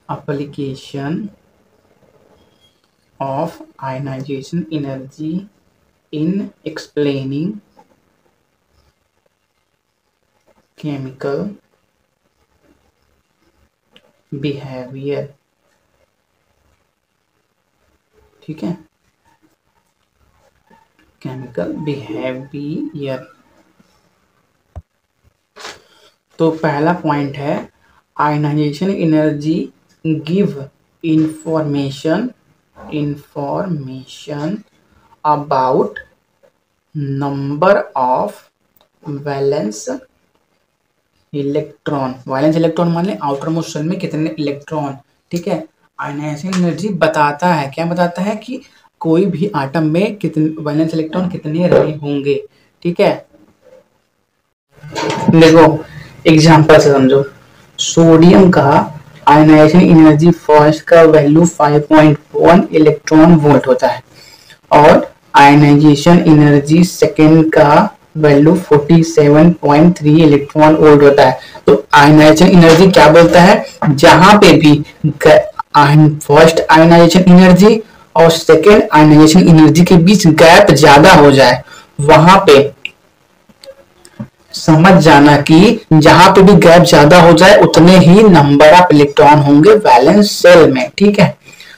application of ionization energy in explaining chemical behavior। ठीक है, chemical behaviour. तो पहला पॉइंट है ionisation energy give information about number of valence electron. Valence electron मान लें outer most shell में कितने इलेक्ट्रॉन। ठीक है, आयनाइजेशन एनर्जी बताता है, क्या बताता है कि कोई भी आटम में कितने वैलेंस इलेक्ट्रॉन कितने रहे होंगे। ठीक है, देखो एग्जांपल से समझो। सोडियम का आयनाइजेशन एनर्जी फर्स्ट का वैल्यू 5.1 इलेक्ट्रॉन वोल्ट होता है और आयनाइजेशन एनर्जी सेकेंड का वैल्यू 47.3 इलेक्ट्रॉन वोल्ट होता है। तो आयनाइजेशन एनर्जी क्या बोलता है, जहां पे भी फर्स्ट आयनाइजेशन एनर्जी और सेकेंड आयनाइजेशन एनर्जी के बीच गैप ज्यादा हो जाए, वहां पे समझ जाना कि जहां पे भी गैप ज्यादा हो जाए उतने ही नंबर ऑफ इलेक्ट्रॉन होंगे वैलेंस शेल में। ठीक है,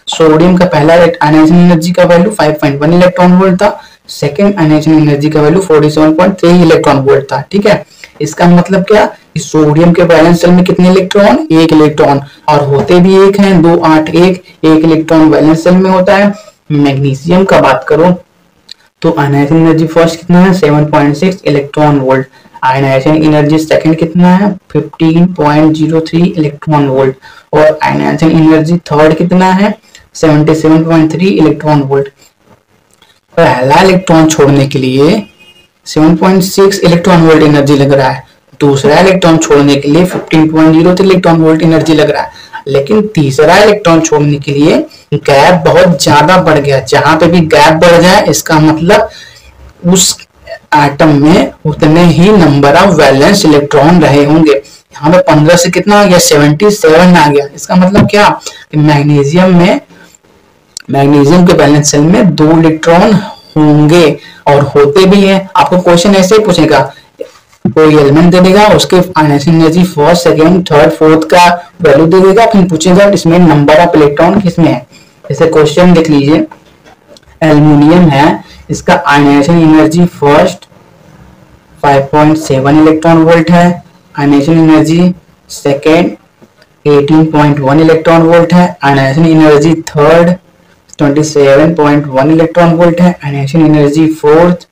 सोडियम का पहला आयनाइजेशन एनर्जी का वैल्यू 5.1 इलेक्ट्रॉन वोल्ट था, सेकेंड आयनाइजेशन एनर्जी का वैल्यू 47.3 इलेक्ट्रॉन वोल्ट था। ठीक है, इसका मतलब क्या, सोडियम के वैलेंस शेल में कितने इलेक्ट्रॉन, एक इलेक्ट्रॉन, और होते भी एक हैं, 2 8 एक इलेक्ट्रॉन वैलेंस शेल में होता है। मैग्नीशियम का बात करो तो आयनाइजेशन एनर्जी फर्स्ट कितना है 7.6 electron volt, ionisation energy second कितना है 15.03 इलेक्ट्रॉन वोल्ट और आयनाइजेशन एनर्जी थर्ड कितना है 77.3 इलेक्ट्रॉन वोल्ट। पहला इलेक्ट्रॉन छोड़ने के लिए 7.6 इलेक्ट्रॉन वोल्ट एनर्जी लग रहा है, दूसरा इलेक्ट्रॉन छोड़ने के लिए 15.03 इलेक्ट्रॉन वोल्ट एनर्जी लग रहा है, लेकिन तीसरा इलेक्ट्रॉन छोड़ने के लिए गैप बहुत ज्यादा बढ़ गया। जहां पे भी गैप बढ़ जाए इसका मतलब उस एटम में उतने ही नंबर ऑफ वैलेंस इलेक्ट्रॉन रहे होंगे। यहाँ पे 15 से कितना आ गया 77 आ गया। इसका मतलब क्या, मैग्नीशियम के वैलेंस शेल में 2 इलेक्ट्रॉन होंगे और होते भी हैं। आपको क्वेश्चन ऐसे ही पूछेगा, कोई एलिमेंट दे देगा, उसके ionisation energy first second third fourth का वैल्यू दे देगा, फिर पूछेगा इसमें नंबर ऑफ इलेक्ट्रॉन किसमें है। जैसे क्वेश्चन देख लीजिए, एल्युमिनियम है, इसका ionisation energy first 5.7 electron volt है, ionisation energy second 18.1 electron volt है, ionisation energy third 27.1 electron volt है, ionisation energy fourth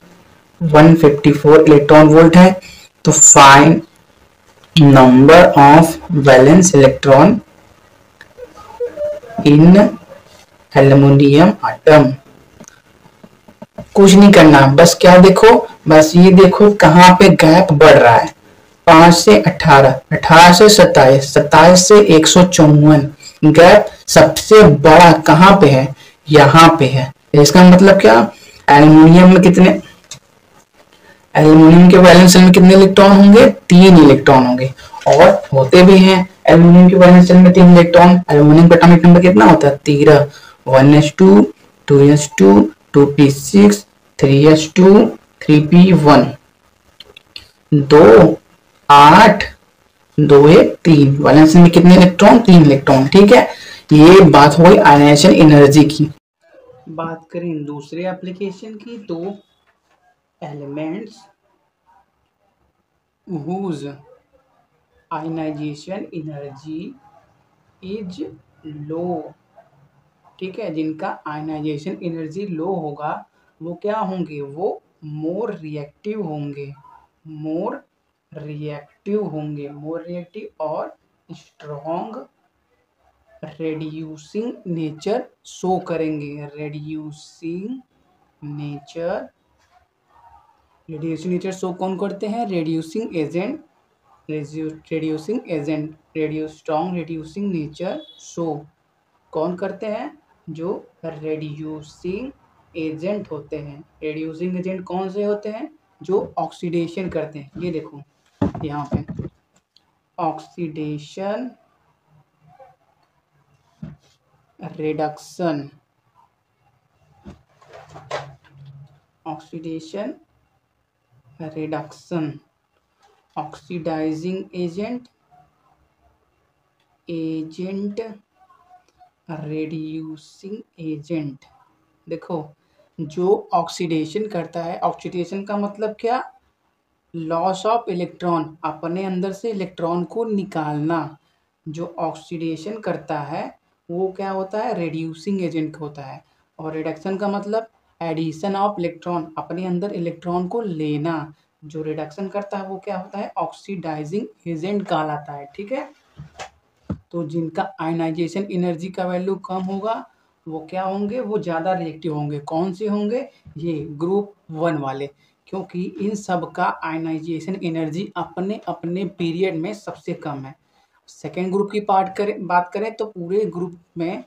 154 electron volt है। तो find number of valence electron in aluminium atom. कुछ नहीं करना, बस क्या देखो, बस ये देखो कहां पे गैप बढ़ रहा है, 5 से 18, 18 से 27, 27 से 154, गैप सबसे बड़ा कहां पे है, यहां पे है। इसका मतलब क्या, एल्युमिनियम में कितने, एल्युमिनियम के वैलेंस शेल में कितने इलेक्ट्रॉन होंगे, 3 इलेक्ट्रॉन होंगे और होते भी हैं एल्युमिनियम के वैलेंस शेल में 3 इलेक्ट्रॉन। एल्युमिनियम का एटॉमिक नंबर कितना होता है 13, 1s2 2s2 2p6 3s2 3p1 2 8 2 1 3, valence shell में कितने इलेक्ट्रॉन, 3 इलेक्ट्रॉन। ठीक है, ये बात हुई आयनाइजेशन एनर्जी की। बात करें दूसरे एप्लीकेशन की तो elements whose ionization energy is low। ठीक है, जिनका आयनाइजेशन एनर्जी लो होगा वो क्या होंगे, वो मोर रिएक्टिव होंगे, मोर रिएक्टिव और स्ट्रॉन्ग रेड्यूसिंग नेचर शो करेंगे। रेड्यूसिंग नेचर शो कौन करते हैं, reducing agent, strong reducing nature show कौन करते हैं, जो रेड्यूसिंग एजेंट होते हैं। रेड्यूसिंग एजेंट कौन से होते हैं, जो ऑक्सीडेशन करते हैं। ये देखो यहाँ पे oxidation reduction, oxidation reduction, oxidising agent, agent, reducing agent. देखो, जो ऑक्सीडेशन करता है, ऑक्सीडेशन का मतलब क्या, लॉस ऑफ इलेक्ट्रॉन, अपने अंदर से इलेक्ट्रॉन को निकालना। जो ऑक्सीडेशन करता है वो क्या होता है, रिड्यूसिंग एजेंट होता है। और रिडक्शन का मतलब एडिशन ऑफ इलेक्ट्रॉन, अपने अंदर इलेक्ट्रॉन को लेना। जो रिडक्शन करता है वो क्या होता है, ऑक्सीडाइजिंग एजेंट कहलाता है। ठीक है, तो जिनका आयनाइजेशन एनर्जी का वैल्यू कम होगा वो क्या होंगे, वो ज़्यादा रिएक्टिव होंगे। कौन से होंगे, ये ग्रुप 1 वाले, क्योंकि इन सब का आयनाइजेशन एनर्जी अपने अपने पीरियड में सबसे कम है। सेकेंड ग्रुप की बात करें तो पूरे ग्रुप में,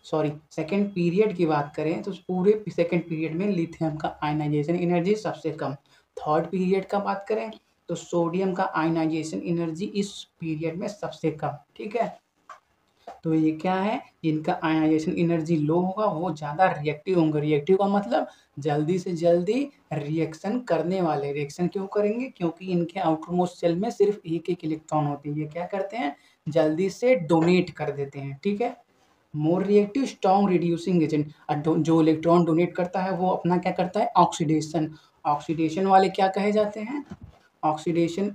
सॉरी सेकेंड पीरियड की बात करें तो पूरे सेकेंड पीरियड में लिथियम का आयनाइजेशन एनर्जी सबसे कम। थर्ड पीरियड का बात करें तो सोडियम का आयनाइजेशन एनर्जी इस पीरियड में सबसे कम। ठीक है, तो ये क्या है, जिनका आयनाइजेशन एनर्जी लो होगा वो ज़्यादा रिएक्टिव होंगे। रिएक्टिव का मतलब जल्दी से जल्दी रिएक्शन करने वाले। रिएक्शन क्यों करेंगे, क्योंकि इनके आउटर मोस्ट शेल में सिर्फ एक एक इलेक्ट्रॉन होती है। ये क्या करते हैं, जल्दी से डोनेट कर देते हैं। ठीक है, more reactive strong reducing agent, जो इलेक्ट्रॉन डोनेट करता है वो अपना क्या करता है, ऑक्सीडेशन। ऑक्सीडेशन वाले क्या कहे जाते हैं, ऑक्सीडेशन,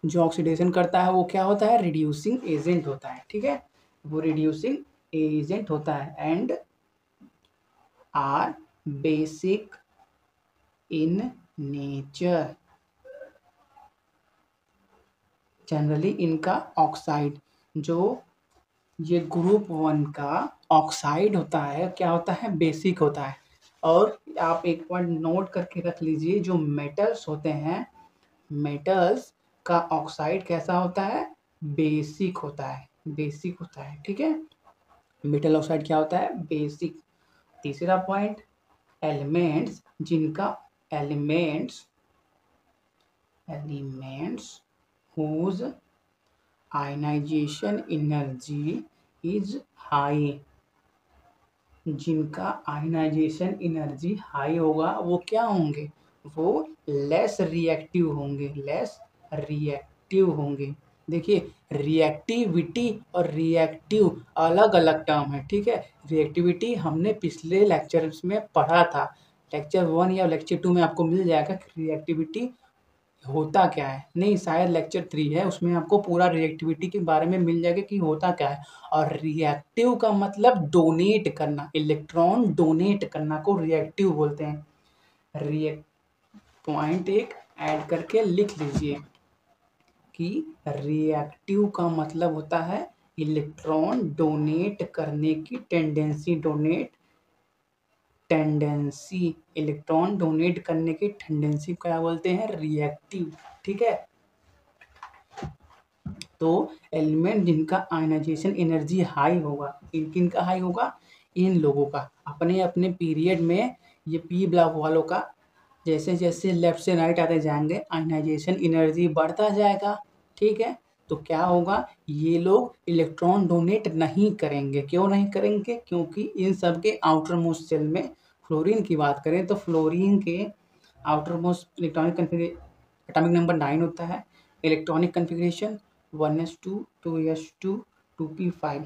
जो ऑक्सीडेशन करता है वो क्या होता है, रिड्यूसिंग एजेंट होता है। ठीक है, वो रिड्यूसिंग एजेंट होता है and are basic in nature. Generally इनका ऑक्साइड, जो ये ग्रुप 1 का ऑक्साइड होता है क्या होता है, बेसिक होता है। और आप एक पॉइंट नोट करके रख लीजिए, जो मेटल्स होते हैं, मेटल्स का ऑक्साइड कैसा होता है, बेसिक होता है, बेसिक होता है। ठीक है, मेटल ऑक्साइड क्या होता है, बेसिक। तीसरा पॉइंट, एलिमेंट्स जिनका, elements whose ionisation energy is high, जिनका आयनाइजेशन एनर्जी हाई होगा वो क्या होंगे, वो लेस रिएक्टिव होंगे, लेस रिएक्टिव होंगे। देखिए, रिएक्टिविटी और रिएक्टिव अलग अलग टर्म है। ठीक है, रिएक्टिविटी हमने पिछले लेक्चर्स में पढ़ा था, लेक्चर 1 या लेक्चर 2 में आपको मिल जाएगा कि रिएक्टिविटी होता क्या है। नहीं, शायद लेक्चर 3 है, उसमें आपको पूरा रिएक्टिविटी के बारे में मिल जाएगा कि होता क्या है। और रिएक्टिव का मतलब डोनेट करना, इलेक्ट्रॉन डोनेट करना को रिएक्टिव बोलते हैं। रिएक्ट पॉइंट एक ऐड करके लिख लीजिए कि रिएक्टिव का मतलब होता है इलेक्ट्रॉन डोनेट करने की टेंडेंसी, इलेक्ट्रॉन डोनेट करने की टेंडेंसी क्या बोलते हैं, रिएक्टिव। ठीक है, तो एलिमेंट जिनका आयनाइजेशन एनर्जी हाई होगा, किन का हाई होगा, इन लोगों का अपने अपने पीरियड में। ये पी ब्लॉक वालों का जैसे जैसे लेफ्ट से राइट आते जाएंगे आयनाइजेशन एनर्जी बढ़ता जाएगा। ठीक है, तो क्या होगा, ये लोग इलेक्ट्रॉन डोनेट नहीं करेंगे। क्यों नहीं करेंगे, क्योंकि इन सब के आउटर मोस्ट शेल में, फ्लोरीन की बात करें तो फ्लोरीन के outermost electronic atomic number 9 होता है। Electronic configuration 1s2 2s2 2p5।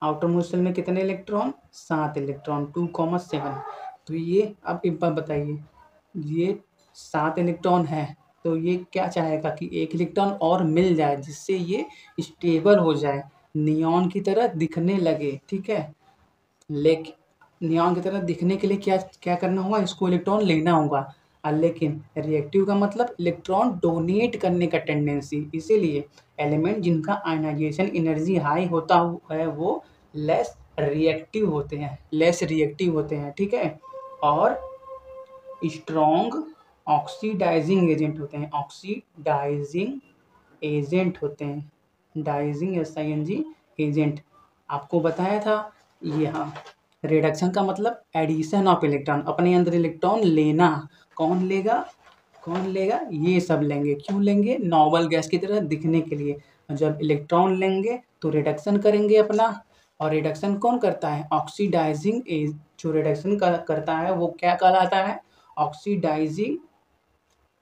Outermost shell में कितने इलेक्ट्रॉन, 7 इलेक्ट्रॉन, 2,7। तो ये अब एक बार बताइए, ये 7 इलेक्ट्रॉन है तो ये क्या चाहेगा कि एक इलेक्ट्रॉन और मिल जाए जिससे ये स्टेबल हो जाए, नियॉन की तरह दिखने लगे। ठीक है, लेकिन नियॉन की तरह दिखने के लिए क्या क्या करना होगा, इसको इलेक्ट्रॉन लेना होगा। लेकिन रिएक्टिव का मतलब इलेक्ट्रॉन डोनेट करने का टेंडेंसी, इसीलिए एलिमेंट जिनका आयनाइजेशन एनर्जी हाई होता है वो लेस रिएक्टिव होते हैं, ठीक है, और स्ट्रॉन्ग ऑक्सीडाइजिंग एजेंट होते हैं, डाइजिंग SING एजेंट। आपको बताया था यहाँ रिडक्शन का मतलब एडिशन ऑफ इलेक्ट्रॉन, अपने अंदर इलेक्ट्रॉन लेना। कौन लेगा, कौन लेगा? ये सब लेंगे। क्यों लेंगे? नॉर्मल गैस की तरह दिखने के लिए। जब इलेक्ट्रॉन लेंगे तो रिडक्शन करेंगे अपना, और रिडक्शन कौन करता है? ऑक्सीडाइजिंग एज जो रिडक्शन करता है वो क्या कहलाता है? ऑक्सीडाइजिंग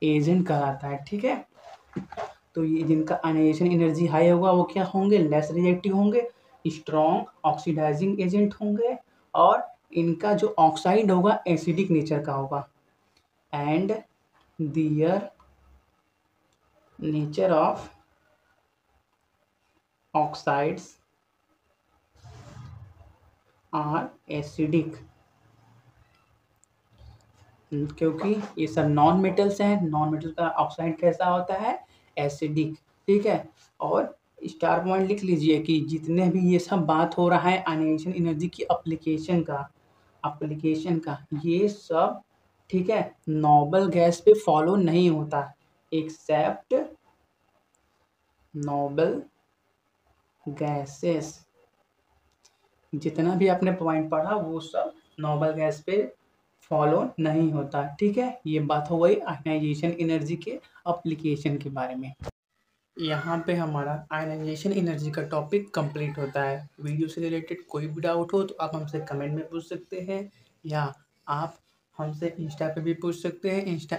एजेंट कहलाता है। ठीक है, तो ये जिनका आयनाइजेशन एनर्जी हाई होगा वो क्या होंगे? लेस रिएक्टिव होंगे, स्ट्रॉन्ग ऑक्सीडाइजिंग एजेंट होंगे, और इनका जो ऑक्साइड होगा एसिडिक नेचर का होगा। And their nature of oxides are acidic, क्योंकि ये सब नॉन मेटल्स हैं। नॉन मेटल का ऑक्साइड कैसा होता है? एसिडिक। ठीक है, और स्टार पॉइंट लिख लीजिए कि जितने भी ये सब बात हो रहा है आयनाइजेशन एनर्जी की एप्लीकेशन का ये सब, ठीक है, नोबल गैस पे फॉलो नहीं होता, एक्सेप्ट नोबल गैसेस। जितना भी आपने पॉइंट पढ़ा वो सब नोबल गैस पे फॉलो नहीं होता। ठीक है, ये बात हो गई आयनाइजेशन एनर्जी के एप्लीकेशन के बारे में। यहाँ पे हमारा आयनाइजेशन एनर्जी का टॉपिक कंप्लीट होता है। वीडियो से रिलेटेड कोई भी डाउट हो तो आप हमसे कमेंट में पूछ सकते हैं, या आप हमसे इंस्टा पे भी पूछ सकते हैं। इंस्टा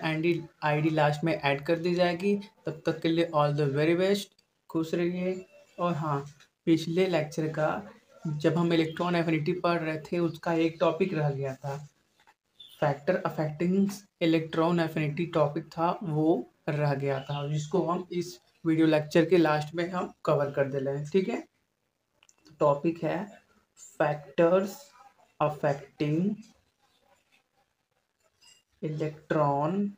आईडी लास्ट में ऐड कर दी जाएगी। तब तक के लिए ऑल द वेरी बेस्ट, खुश रहिए। और हाँ, पिछले लेक्चर का जब हम इलेक्ट्रॉन एफिनिटी पढ़ रहे थे उसका एक टॉपिक रह गया था, factor affecting electron affinity topic था, वो रह गया था, जिसको हम इस वीडियो लेक्चर के लास्ट में हम कवर कर दे रहे हैं। ठीक है, तो टॉपिक है factors affecting electron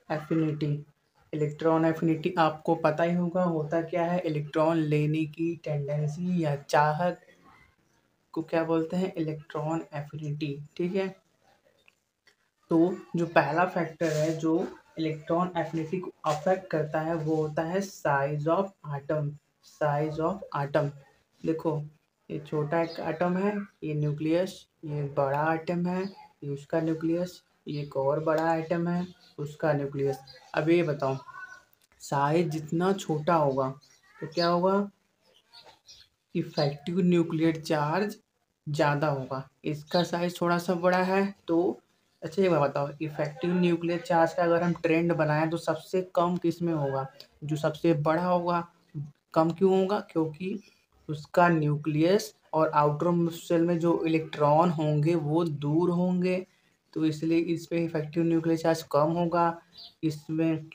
affinity. Electron affinity आपको पता ही होगा होता क्या है। इलेक्ट्रॉन लेने की टेंडेंसी या चाहत को क्या बोलते हैं? Electron affinity. ठीक है, तो जो पहला फैक्टर है जो इलेक्ट्रॉन एफिनिटी को अफेक्ट करता है वो होता है size of atom. Size of atom, देखो ये छोटा एक आटम है, ये न्यूक्लियस, ये बड़ा आटम है, ये उसका न्यूक्लियस, ये एक और बड़ा आइटम है, उसका न्यूक्लियस। अब ये बताओ, साइज जितना छोटा होगा तो क्या होगा? इफेक्टिव न्यूक्लियर चार्ज ज़्यादा होगा। इसका साइज थोड़ा सा बड़ा है तो अच्छा ये बताओ, इफेक्टिव न्यूक्लियर चार्ज का अगर हम ट्रेंड बनाएं तो सबसे कम किस में होगा? जो सबसे बड़ा होगा। कम क्यों होगा? क्योंकि उसका न्यूक्लियस और आउटर शेल में जो इलेक्ट्रॉन होंगे वो दूर होंगे, तो इसलिए इस पे इफेक्टिव न्यूक्लियर चार्ज कम होगा। इसमें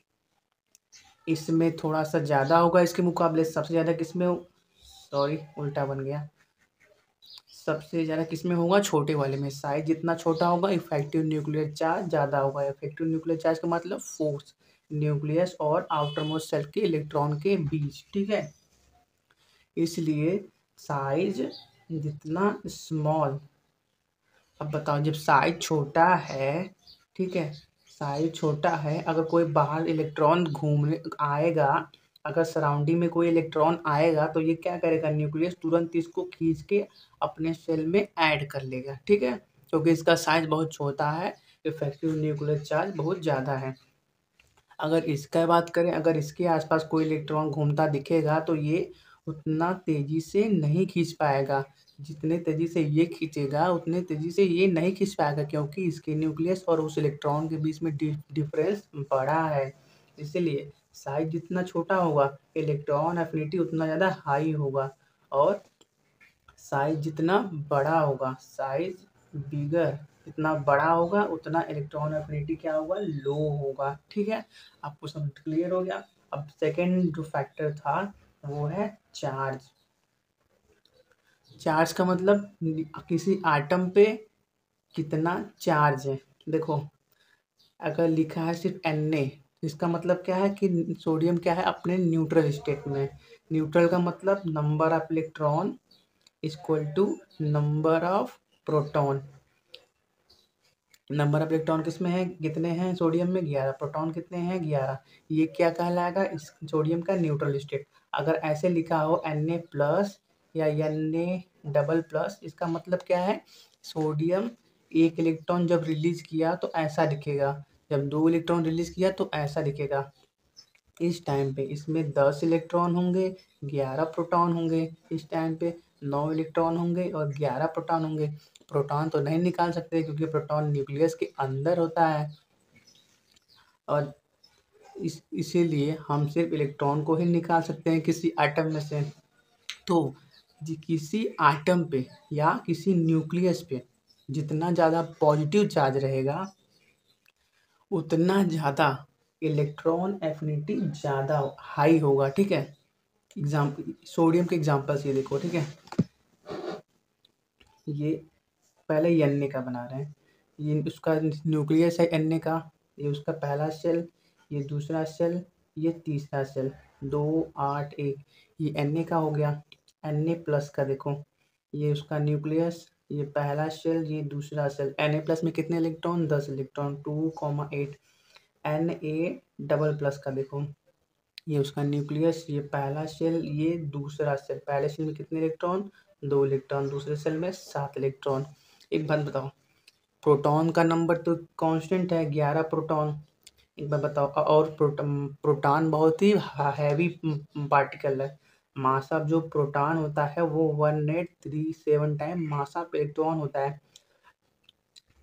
इसमें थोड़ा सा ज़्यादा होगा इसके मुकाबले। सबसे ज़्यादा किसमें सॉरी उल्टा बन गया, सबसे ज़्यादा किसमें होगा? छोटे वाले में। साइज जितना छोटा होगा इफेक्टिव न्यूक्लियर चार्ज ज़्यादा होगा। इफेक्टिव न्यूक्लियर चार्ज का मतलब फोर्स न्यूक्लियस और आउटर मोस्ट सेल के इलेक्ट्रॉन के बीच। ठीक है, इसलिए साइज जितना स्मॉल, अब बताओ जब साइज छोटा है, ठीक है, साइज छोटा है, अगर कोई बाहर इलेक्ट्रॉन घूमने आएगा, अगर सराउंडिंग में कोई इलेक्ट्रॉन आएगा तो ये क्या करेगा? न्यूक्लियस तुरंत इसको खींच के अपने सेल में ऐड कर लेगा। ठीक है, क्योंकि इसका साइज बहुत छोटा है, इफेक्टिव न्यूक्लियर चार्ज बहुत ज़्यादा है। अगर इसका बात करें, अगर इसके आसपास कोई इलेक्ट्रॉन घूमता दिखेगा तो ये उतना तेजी से नहीं खींच पाएगा। जितने तेजी से ये खींचेगा उतने तेजी से ये नहीं खींच पाएगा, क्योंकि इसके न्यूक्लियस और उस इलेक्ट्रॉन के बीच में डिफरेंस बड़ा है। इसलिए साइज जितना छोटा होगा इलेक्ट्रॉन एफिनिटी उतना ज़्यादा हाई होगा, और साइज जितना बड़ा होगा, साइज बिगर जितना बड़ा होगा उतना इलेक्ट्रॉन एफिनिटी क्या होगा? लो होगा। ठीक है, आपको सब क्लियर हो गया। अब सेकेंड जो फैक्टर था वो है चार्ज। चार्ज का मतलब किसी आटम पे कितना चार्ज है। देखो अगर लिखा है सिर्फ Na, इसका मतलब क्या है कि सोडियम क्या है? अपने न्यूट्रल स्टेट में। न्यूट्रल का मतलब number of electron equal to number of proton. Number of electron किस में है? कितने हैं सोडियम में? 11। प्रोटॉन कितने हैं? 11। ये क्या कहलाएगा? इस सोडियम का न्यूट्रल स्टेट। अगर ऐसे लिखा हो Na प्लस या Na डबल प्लस, इसका मतलब क्या है? सोडियम एक इलेक्ट्रॉन जब रिलीज किया तो ऐसा दिखेगा, जब 2 इलेक्ट्रॉन रिलीज किया तो ऐसा दिखेगा। इस टाइम पे इसमें 10 इलेक्ट्रॉन होंगे, 11 प्रोटॉन होंगे। इस टाइम पे 9 इलेक्ट्रॉन होंगे और 11 प्रोटॉन होंगे। प्रोटॉन तो नहीं निकाल सकते क्योंकि प्रोटॉन न्यूक्लियस के अंदर होता है, और इसीलिए हम सिर्फ इलेक्ट्रॉन को ही निकाल सकते हैं किसी एटम में से। तो किसी एटम पे या किसी न्यूक्लियस पे जितना ज़्यादा पॉजिटिव चार्ज रहेगा उतना ज़्यादा इलेक्ट्रॉन एफिनिटी ज़्यादा हाई होगा। ठीक है, सोडियम के एग्जाम्पल्स ये देखो। ठीक है, ये पहले Na का बना रहे हैं। ये उसका न्यूक्लियस है Na का, ये उसका पहला शेल, ये दूसरा शेल, ये तीसरा शेल, 2 8 1। ये Na का हो गया। Na प्लस का देखो, ये उसका न्यूक्लियस, ये पहला शेल, ये दूसरा शेल। Na प्लस में कितने electron? 10 electron, 2,8। Na double plus का देखो, ये उसका न्यूक्लियस, ये पहला शेल, ये दूसरा शेल। पहले शेल में कितने इलेक्ट्रॉन? 2 इलेक्ट्रॉन, दूसरे सेल में 7 इलेक्ट्रॉन। एक बात बताओ, प्रोटॉन का नंबर तो कांस्टेंट है 11 प्रोटॉन। एक बार बताओ, और प्रोटॉन बहुत ही हैवी पार्टिकल है। मास ऑफ जो प्रोटॉन होता है वो 1837 टाइम मास ऑफ इलेक्ट्रॉन होता है।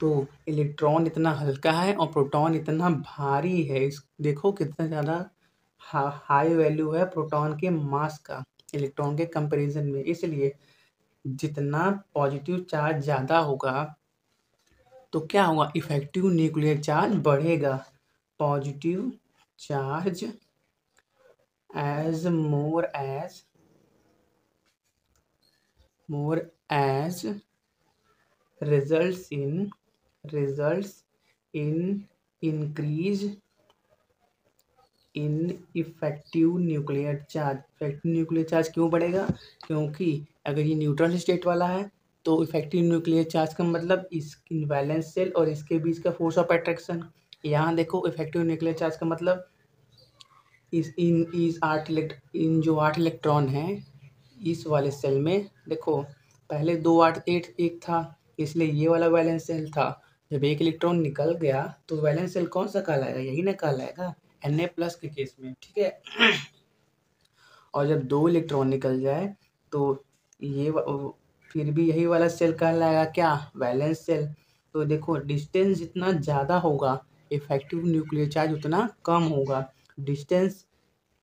तो इलेक्ट्रॉन इतना हल्का है और प्रोटॉन इतना भारी है। इस देखो कितना ज़्यादा हाई वैल्यू है प्रोटॉन के मास का इलेक्ट्रॉन के कंपैरिजन में। इसलिए जितना पॉजिटिव चार्ज ज़्यादा होगा तो क्या होगा? इफेक्टिव न्यूक्लियर चार्ज बढ़ेगा। Positive charge as more as results in increase in effective nuclear charge. Effective nuclear charge क्यों बढ़ेगा? क्योंकि अगर ये न्यूट्रल स्टेट वाला है तो इफेक्टिव न्यूक्लियर चार्ज का मतलब इस वैलेंस सेल और इसके बीच का फोर्स ऑफ अट्रैक्शन। यहाँ देखो, इफेक्टिव न्यूक्लियर चार्ज का मतलब इन जो 8 इलेक्ट्रॉन हैं इस वाले सेल में देखो, पहले 2 8 8 1 था, इसलिए ये वाला वैलेंस सेल था। जब एक इलेक्ट्रॉन निकल गया तो वैलेंस सेल कौन सा कहलाएगा? यही ना कहलाएगा Na प्लस के केस में। ठीक है, और जब 2 इलेक्ट्रॉन निकल जाए तो ये फिर भी यही वाला सेल कहलाएगा क्या? Valence shell. तो देखो, डिस्टेंस जितना ज़्यादा होगा इफेक्टिव न्यूक्लियर चार्ज उतना कम होगा। डिस्टेंस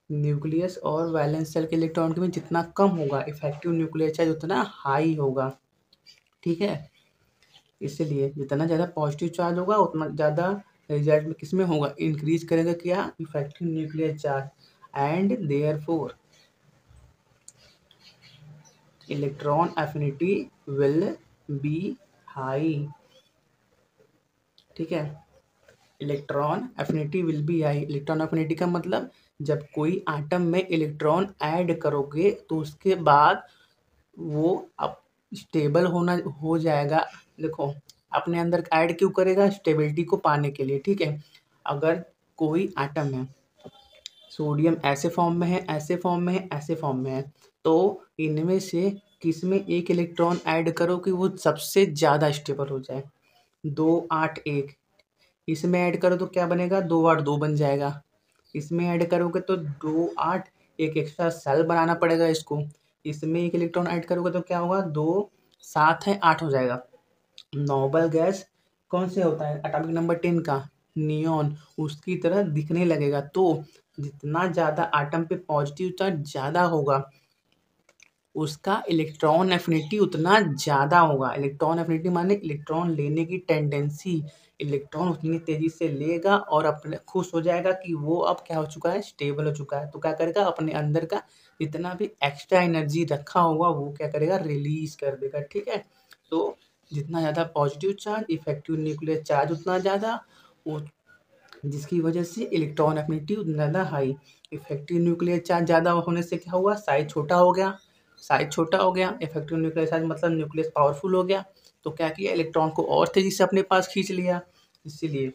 न्यूक्लियस और वैलेंस सेल के इलेक्ट्रॉन के बीच जितना कम होगा इफेक्टिव न्यूक्लियर चार्ज उतना हाई होगा। ठीक है, इसलिए जितना ज़्यादा पॉजिटिव चार्ज होगा उतना ज़्यादा रिजल्ट में किस में होगा? इंक्रीज करेगा क्या? Effective nuclear charge. And therefore electron affinity will be high. ठीक है, electron affinity will be high. Electron affinity का मतलब जब कोई एटम में इलेक्ट्रॉन ऐड करोगे तो उसके बाद वो अब स्टेबल हो जाएगा। देखो, अपने अंदर ऐड क्यों करेगा? स्टेबिलिटी को पाने के लिए। ठीक है, अगर कोई एटम है, सोडियम ऐसे फॉर्म में है, ऐसे फॉर्म में है, ऐसे फॉर्म में है, तो इनमें से किस में एक इलेक्ट्रॉन ऐड करो कि वो सबसे ज़्यादा स्टेबल हो जाए? 2 8 1। इसमें ऐड करो तो क्या बनेगा? 2 8 2 बन जाएगा। इसमें ऐड करोगे तो 2 8 एक एक्स्ट्रा सेल बनाना पड़ेगा इसको। इसमें एक इलेक्ट्रॉन ऐड करोगे तो क्या होगा? 2 7 है 8 हो जाएगा। नोबल गैस कौन से होता है? एटॉमिक नंबर 10 का नियॉन, उसकी तरह दिखने लगेगा। तो जितना ज़्यादा एटम पे पॉजिटिव चार्ज ज़्यादा होगा उसका इलेक्ट्रॉन एफिनिटी उतना ज़्यादा होगा। इलेक्ट्रॉन एफिनिटी माने इलेक्ट्रॉन लेने की टेंडेंसी। इलेक्ट्रॉन उतनी तेज़ी से लेगा और अपने खुश हो जाएगा कि वो अब क्या हो चुका है? स्टेबल हो चुका है। तो क्या करेगा? अपने अंदर का जितना भी एक्स्ट्रा एनर्जी रखा होगा वो क्या करेगा? रिलीज कर देगा। ठीक है, तो जितना ज़्यादा positive charge effective nuclear charge उतना ज़्यादा, जिसकी वजह से इलेक्ट्रॉन एफिनिटी उतना ज़्यादा हाई। इफेक्टिव न्यूक्लियर चार्ज ज़्यादा होने से क्या हुआ? साइज छोटा हो गया। साइज छोटा हो गया, इफेक्टिव न्यूक्लियर चार्ज मतलब न्यूक्लियस पावरफुल हो गया। तो क्या किया? इलेक्ट्रॉन को और तेजी से अपने पास खींच लिया। इसीलिए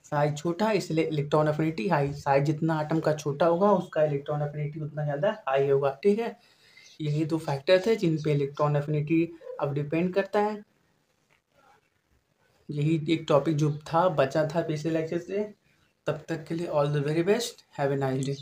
साइज छोटा, इसलिए इलेक्ट्रॉन एफिनिटी हाई। साइज जितना आटम का छोटा होगा उसका इलेक्ट्रॉन एफिनिटी उतना ज़्यादा हाई होगा। ठीक है, यही 2 फैक्टर थे जिन पे इलेक्ट्रॉन एफिनिटी अब डिपेंड करता है। यही एक टॉपिक जो था बचा था पिछले लेक्चर से। तब तक के लिए all the very best, have a nice day.